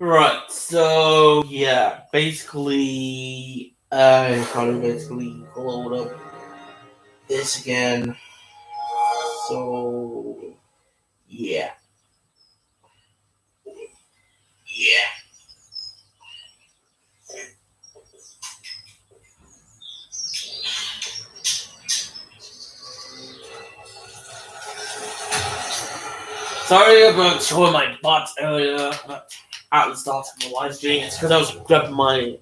Right, so yeah, basically, I probably basically load up this again. So yeah, yeah. Sorry about showing my butt earlier at the start of the live stream. It's because I was grabbing my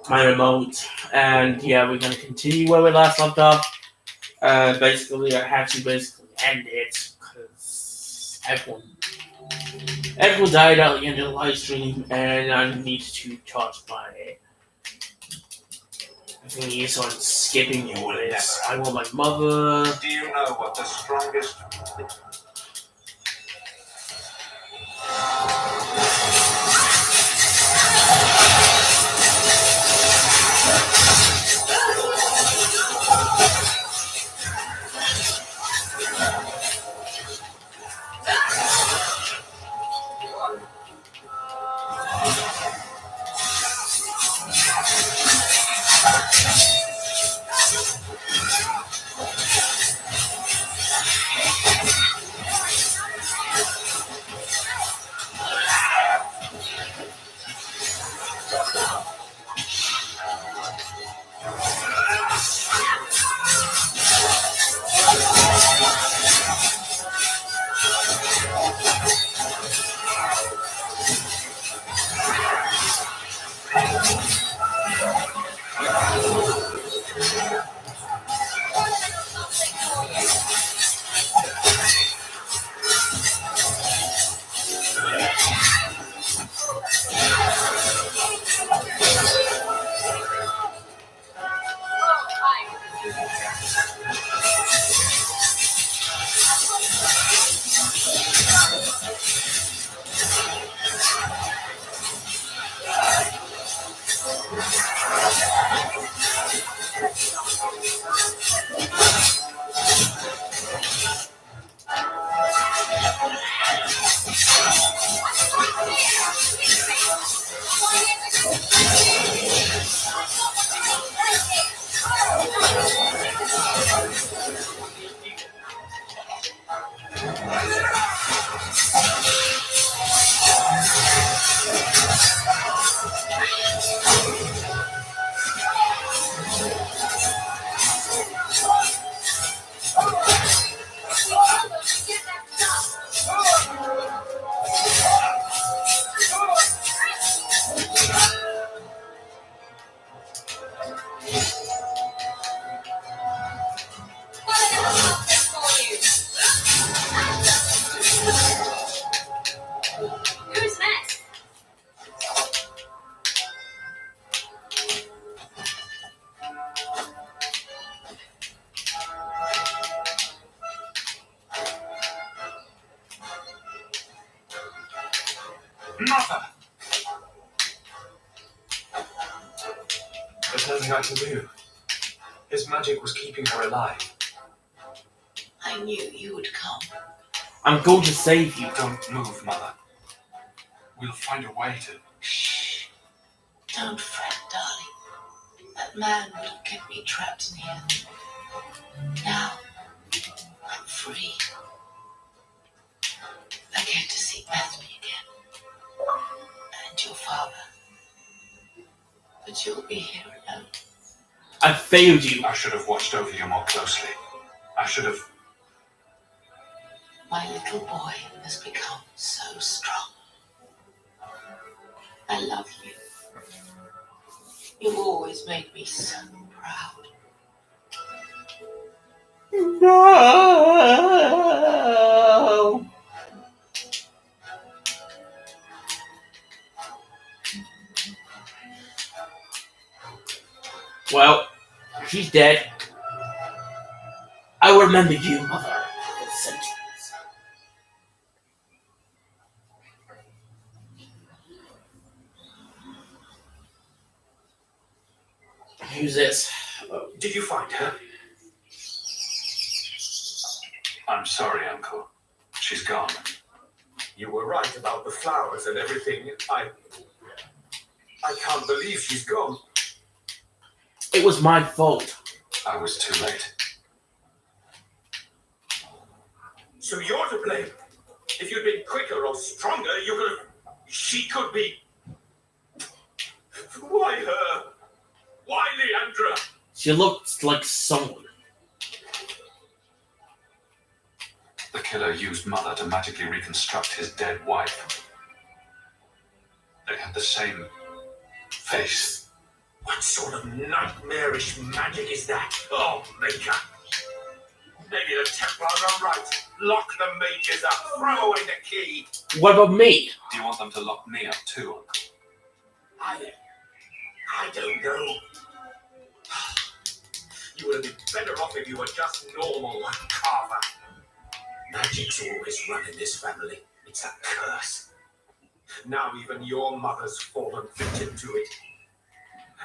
my remote, and yeah, we're gonna continue where we last left off. Basically, I had to basically end it because everyone died at the end of the live stream, and I need to charge my thingy, so I'm skipping this. I want my mother. Do you know what the strongest... Who's next? Mother! There's nothing I can do. His magic was keeping her alive. I knew you would come. I'm going to save you. Don't move, Mother. We'll find a way to... Shh. Don't fret, darling. That man would have kept me trapped in here. Now, I'm free. I get to see Bethany again. And your father. But you'll be here alone. I failed you. I should have watched over you more closely. I should have... My little boy has become so strong. I love you. You've always made me so proud. No. Well, she's dead. I will remember you, mother, for centuries. Who's this? Did you find her? I'm sorry, Uncle. She's gone. You were right about the flowers and everything. I can't believe she's gone. It was my fault. I was too late. So you're to blame. If you'd been quicker or stronger, you could have... She could be... Why her? Why Leandra? She looked like someone. The killer used Mother to magically reconstruct his dead wife. They had the same face. What sort of nightmarish magic is that? Oh, Maker. Maybe the Templars are right. Lock the mages up. Throw away the key. What about me? Do you want them to lock me up too, Uncle? I don't know. You would have been better off if you were just normal like Carver. Magic's always run in this family. It's a curse. Now even your mother's fallen victim to it.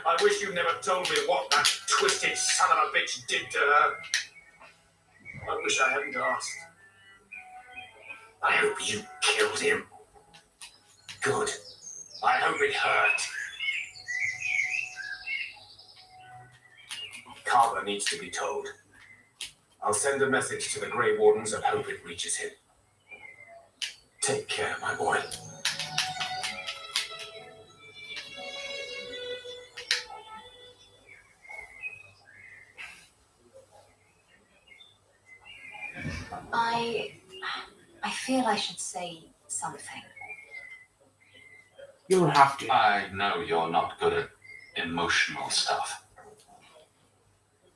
I wish you never told me what that twisted son of a bitch did to her. I wish I hadn't asked. I hope you killed him. Good. I hope it hurt. Carver needs to be told. I'll send a message to the Grey Wardens and hope it reaches him. Take care, my boy. I feel I should say something. You don't have to. I know you're not good at emotional stuff.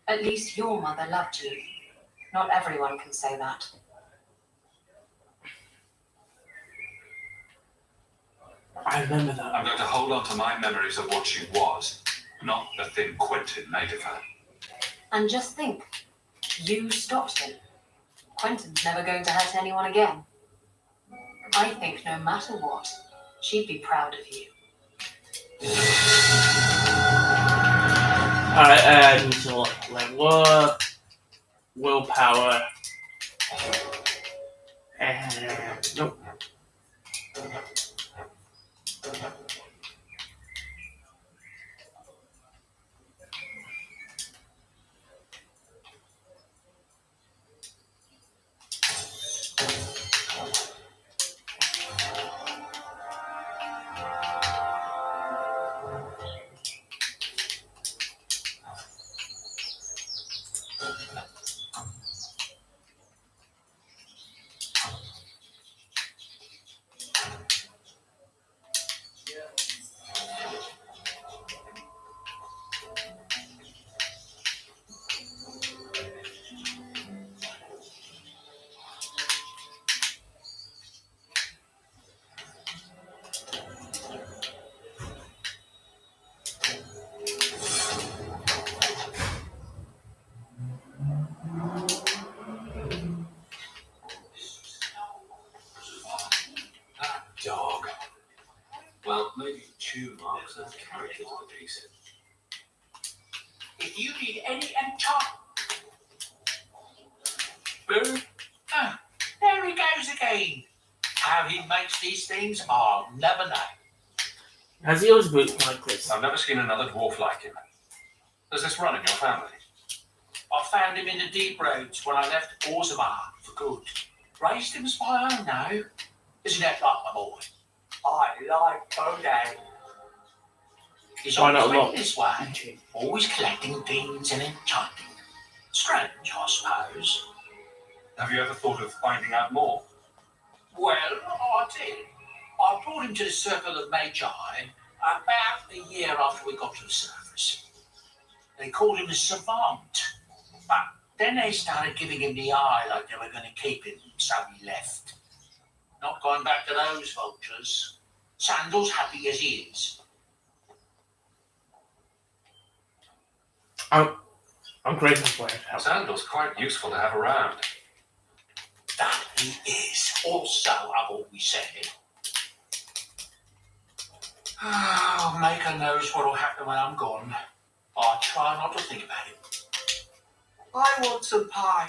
At least your mother loved you. Not everyone can say that. I remember that. I'm going to hold on to my memories of what she was, not the thing Quentin made of her. And just think, you stopped him. Quentin's never going to hurt anyone again. I think no matter what, she'd be proud of you. Alright, and so level up, willpower, and nope. Dog. Well, maybe chew marks those characters to pieces. If you need any Boo. Ah, there he goes again. How he makes these things, I'll never know. Has he always been like this? I've never seen another dwarf like him. Does this run in your family? I found him in the deep roads when I left Orzammar for good. Raised him as my own now. Isn't that right, my boy? I like Bodang. He's Why not always lot? been this way. Always collecting things and enchanting. Strange, I suppose. Have you ever thought of finding out more? Well, I did. I brought him to the Circle of Magi about a year after we got to the surface. They called him a savant, but then they started giving him the eye like they were going to keep him, so he left. Not going back to those vultures. Sandal's happy as he is. I'm grateful for it. Sandal's quite useful to have around. That he is. Also, I've always said. Oh, Maker knows what'll happen when I'm gone. I try not to think about it. I want some pie.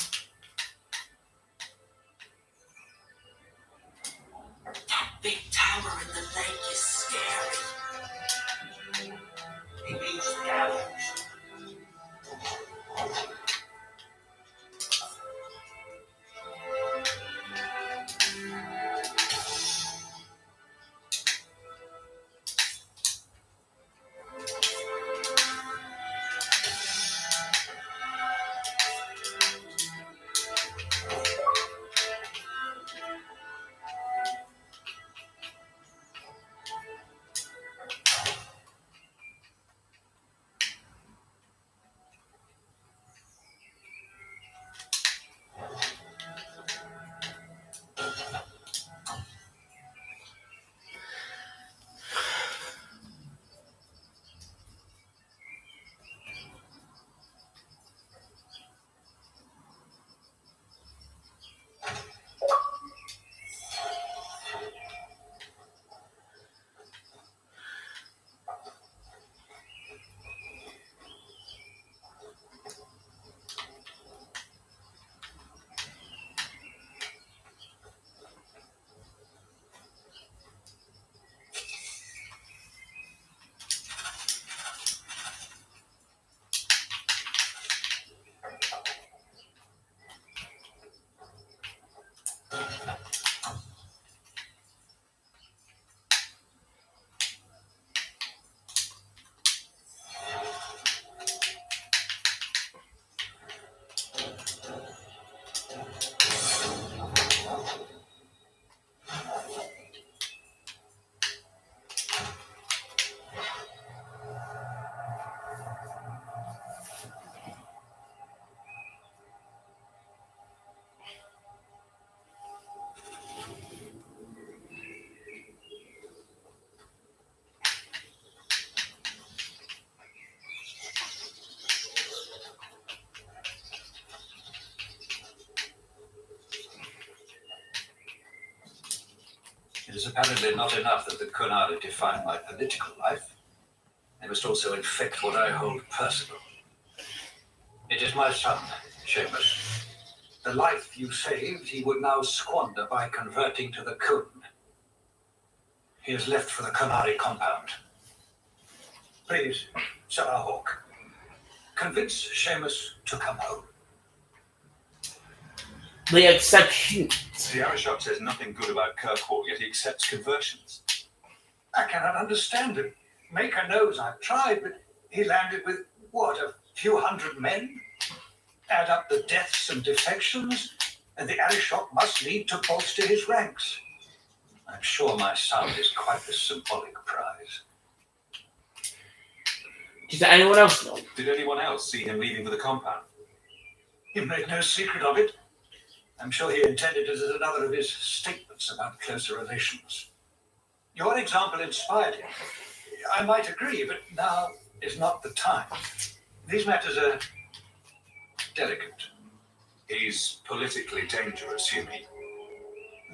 It is apparently not enough that the Kunari define my political life. They must also infect what I hold personal. It is my son, Seamus. The life you saved, he would now squander by converting to the Kun. He has left for the Kunari compound. Please, Sarah Hawk, convince Seamus to come home. The exception. The Arishok says nothing good about Kirkwall, yet he accepts conversions. I cannot understand him. Maker knows I've tried, but he landed with, what, a few hundred men? Add up the deaths and defections, and the Arishok must need to bolster his ranks. I'm sure my son is quite a symbolic prize. Does anyone else know? Did anyone else see him leaving for the compound? He made no secret of it. I'm sure he intended it as another of his statements about closer relations. Your example inspired him. I might agree, but now is not the time. These matters are delicate. He's politically dangerous, you mean?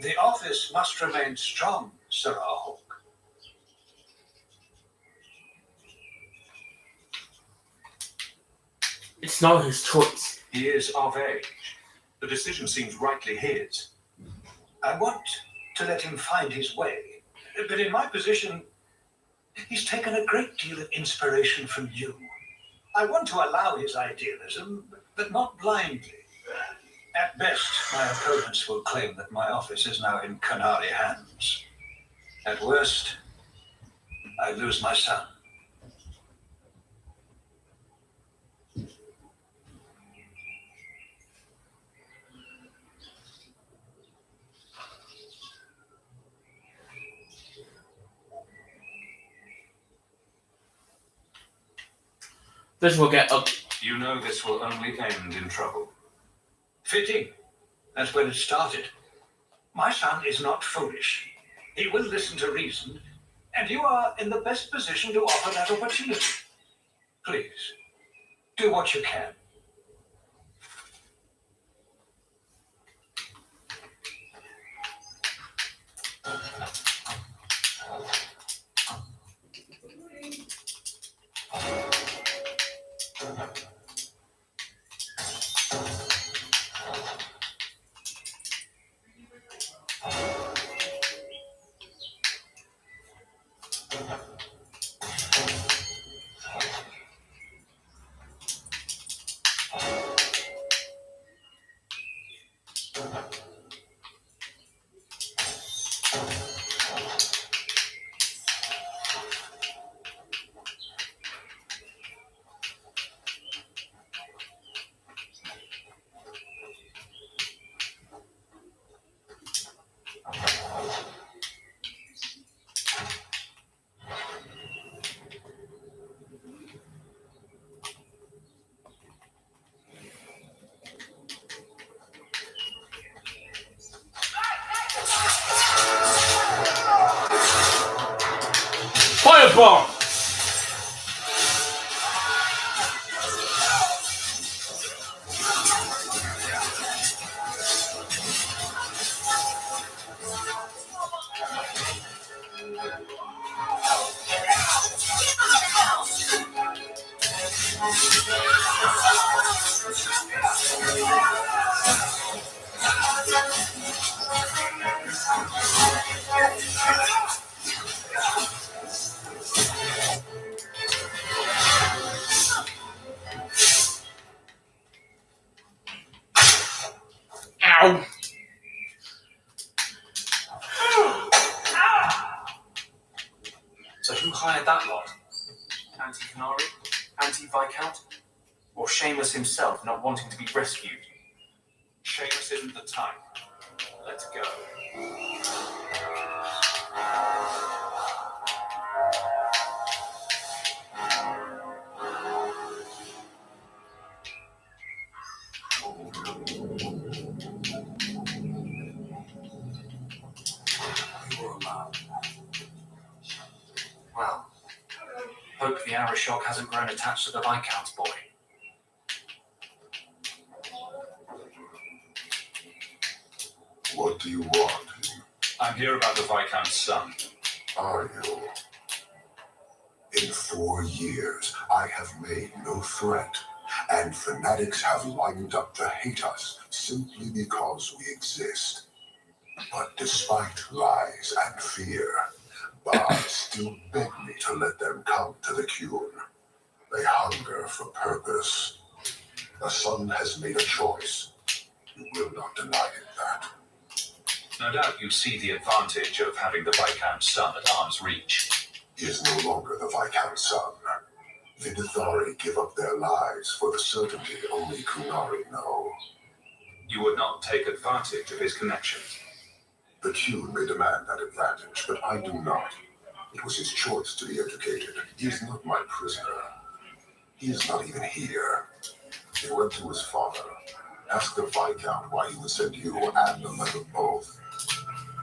The office must remain strong, Sir Hawk. It's not his choice. He is of age. The decision seems rightly his. I want to let him find his way, but in my position, he's taken a great deal of inspiration from you. I want to allow his idealism, but not blindly. At best, my opponents will claim that my office is now in Kunari hands. At worst, I lose my son. This will get up. You know this will only end in trouble. Fitting. That's when it started. My son is not foolish. He will listen to reason, and you are in the best position to offer that opportunity. Please, do what you can. Fireball! Ow! So who hired that lot? Anti-Canary? Anti-Viscount? Or Seamus himself not wanting to be rescued? Seamus isn't the type. Let's go. Well, hope the Arishok hasn't grown attached to the Viscount's boy. What do you want? I'm here about the Viscount's son. Are you? In 4 years, I have made no threat, and fanatics have lined up to hate us simply because we exist. But despite lies and fear, bards still beg me to let them come to the Cune. They hunger for purpose. The son has made a choice. You will not deny him that. No doubt you see the advantage of having the Viscount's son at arm's reach. He is no longer the Viscount's son. The Nithari give up their lives for the certainty only Kunari know. You would not take advantage of his connections. The Cune may demand that advantage, but I do not. It was his choice to be educated. He is not my prisoner. He is not even here. He went to his father. Ask the Viscount why he would send you and the letter both.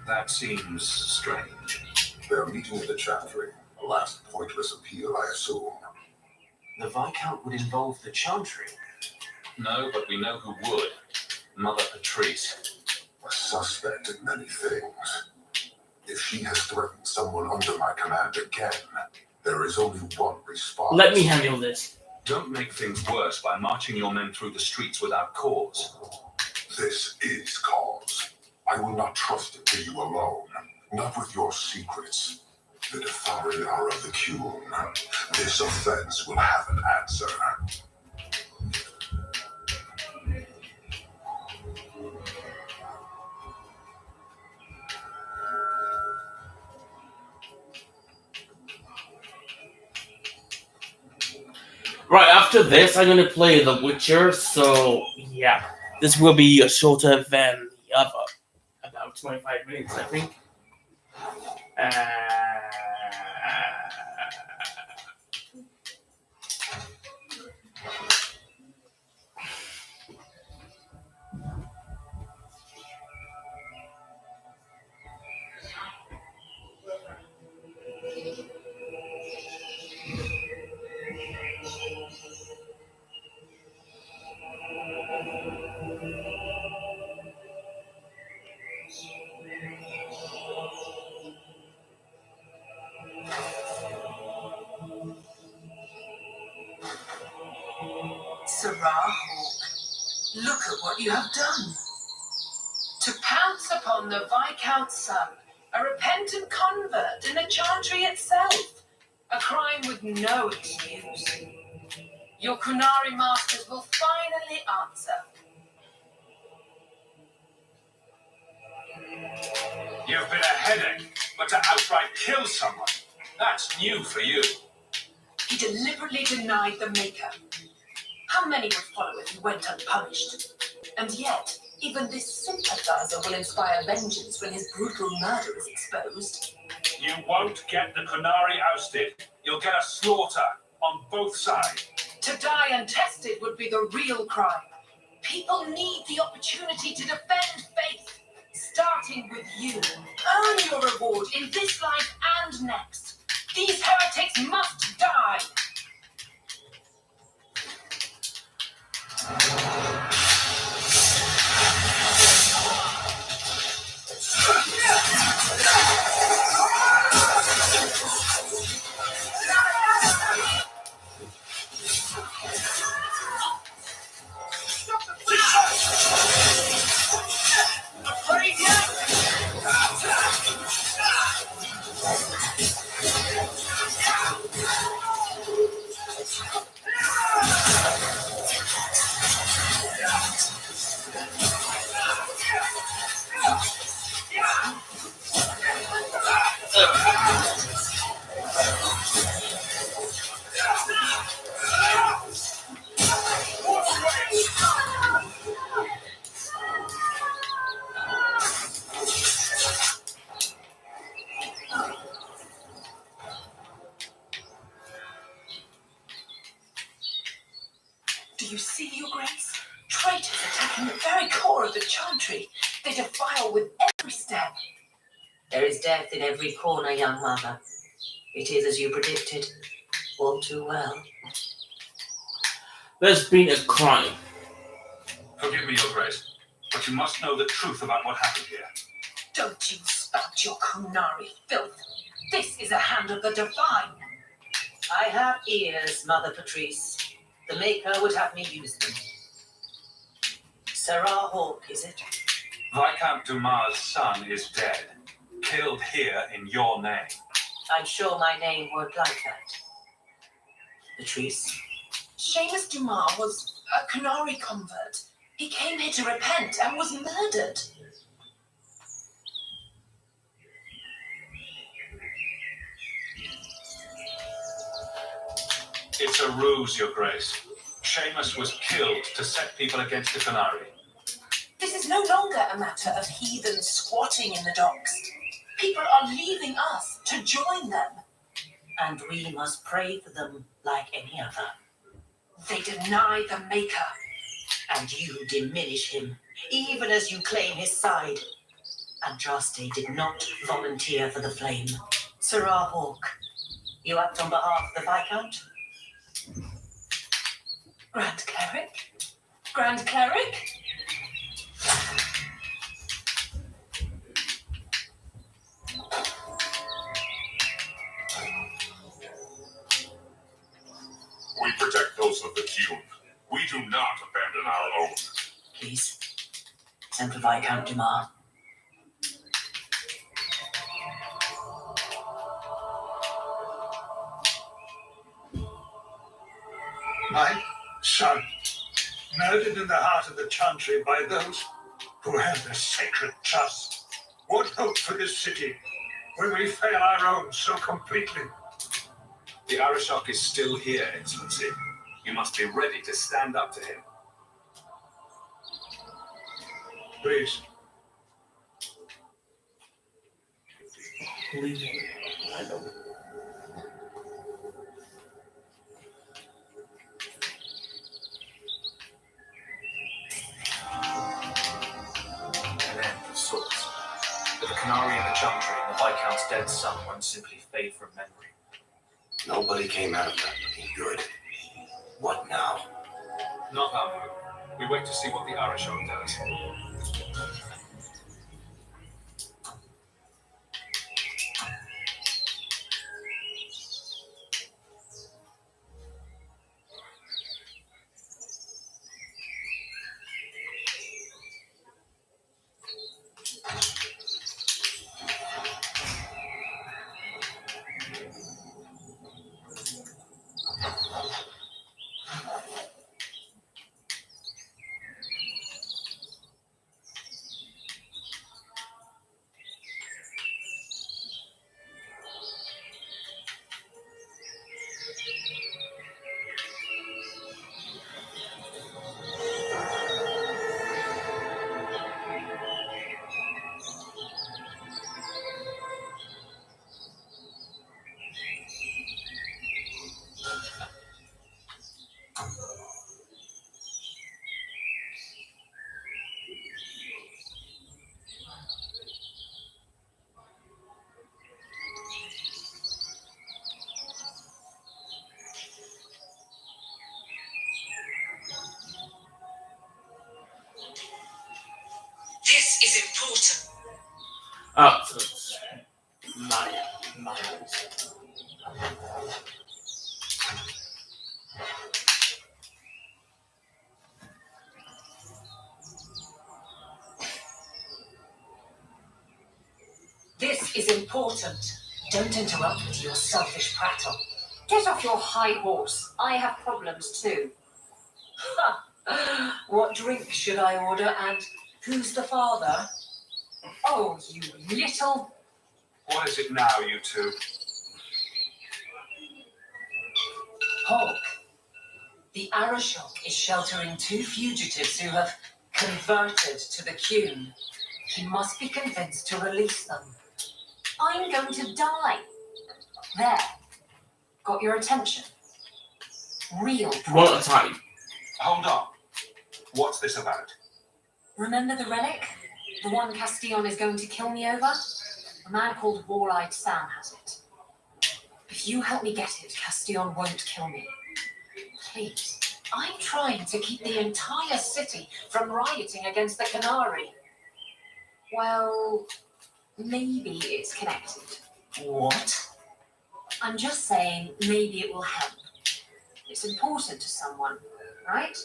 That seems strange. They're meeting in the chantry. A last pointless appeal, I assume. The Viscount would involve the Chantry. No, but we know who would. Mother Patrice. A suspect in many things. If she has threatened someone under my command again, there is only one response. Let me handle this. Don't make things worse by marching your men through the streets without cause. This is cause. I will not trust it to you alone. Not with your secrets. The Nithari are of the Cune. This offense will have an answer. Right, after this, I'm going to play The Witcher, so yeah. This will be shorter than the other. About 25 minutes, I think. Sarah Hawke, look at what you have done. To pounce upon the Viscount's son, a repentant convert in the Chantry itself, a crime with no excuse. Your Kunari masters will finally answer. You've been a headache, but to outright kill someone, that's new for you. He deliberately denied the Maker. How many would follow if he went unpunished? And yet, even this sympathizer will inspire vengeance when his brutal murder is exposed. You won't get the Kunari ousted. You'll get a slaughter on both sides. To die untested would be the real crime. People need the opportunity to defend faith, starting with you. Earn your reward in this life and next. These heretics must die. Do you see, Your Grace? Traitors attacking the very core of the Chantry. They defile with every step. There is death in every corner, young mother. It is as you predicted, all too well. There's been a crime. Forgive me, Your Grace, but you must know the truth about what happened here. Don't you spout Forget your Kunari filth. This is a hand of the divine. I have ears, Mother Patrice. The Maker would have me use them. Sarah Hawke, is it? Viscount Dumas' son is dead. Killed here in your name. I'm sure my name won't like that. Patrice? Seamus Dumas was a Kunari convert. He came here to repent and was murdered. It's a ruse, Your Grace. Seamus was killed to set people against the Canary. This is no longer a matter of heathens squatting in the docks. People are leaving us to join them. And we must pray for them like any other. They deny the Maker. And you diminish him, even as you claim his side. Andraste did not volunteer for the flame. Sarah Hawke, you act on behalf of the Viscount? Grand Cleric? Grand Cleric? We protect those of the Cune. We do not abandon our own. Please, send for Viscount Dumas. My son, murdered in the heart of the Chantry by those who held a sacred trust. What hope for this city when we fail our own so completely? The Arishok is still here, Excellency. You must be ready to stand up to him. Please. Please. I know. An end of sorts. But the Canary and the Chantry and the Viscount's dead son won't simply fade from memory. Nobody came out of that looking good. What now? Not our move. We wait to see what the Arishok does. This is important. Oh, so it's miles. This is important. Don't interrupt with your selfish prattle. Get off your high horse. I have problems too. What drink should I order and who's the father? Oh, you little... What is it now, you two? Hawke. The Arishok is sheltering two fugitives who have converted to the Cune. He must be convinced to release them. I'm going to die. There. Got your attention. Real One problem. at a time. Hold on. What's this about? Remember the relic? The one Castillon is going to kill me over? A man called War-Eyed Sam has it. If you help me get it, Castillon won't kill me. Please. I'm trying to keep the entire city from rioting against the Canary. Well, Maybe it's connected. What? I'm just saying maybe it will help. It's important to someone, right?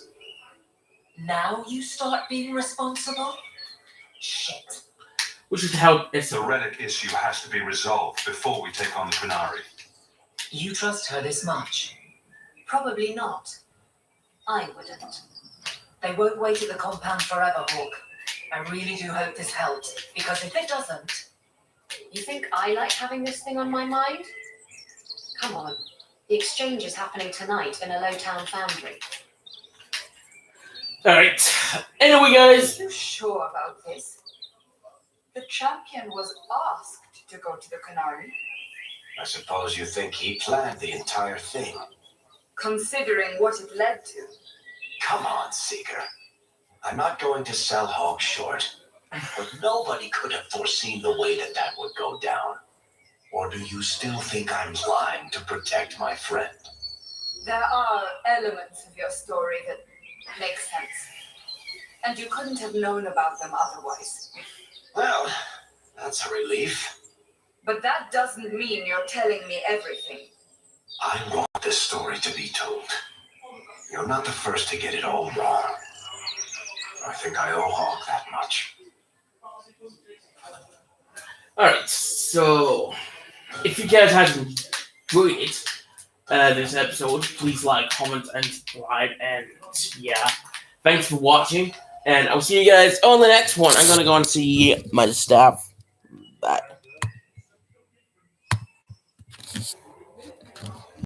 Now you start being responsible? Shit. Which would help if The relic issue has to be resolved before we take on the Qunari. You trust her this much? Probably not. I wouldn't. They won't wait at the compound forever, Hawk. I really do hope this helps, because if it doesn't... You think I like having this thing on my mind? Come on. The exchange is happening tonight in a low-town foundry. Alright. Anyway, guys. Are you sure about this? The champion was asked to go to the Qunari. I suppose you think he planned the entire thing. Considering what it led to. Come on, Seeker. I'm not going to sell Hawk short, but nobody could have foreseen the way that would go down. Or do you still think I'm lying to protect my friend? There are elements of your story that make sense. And you couldn't have known about them otherwise. Well, that's a relief. But that doesn't mean you're telling me everything. I want this story to be told. You're not the first to get it all wrong. I think I owe Hawk that much. Alright, so if you guys have enjoyed this episode, please like, comment, and subscribe. And yeah, thanks for watching. And I'll see you guys on the next one. I'm gonna go and see my staff. Bye.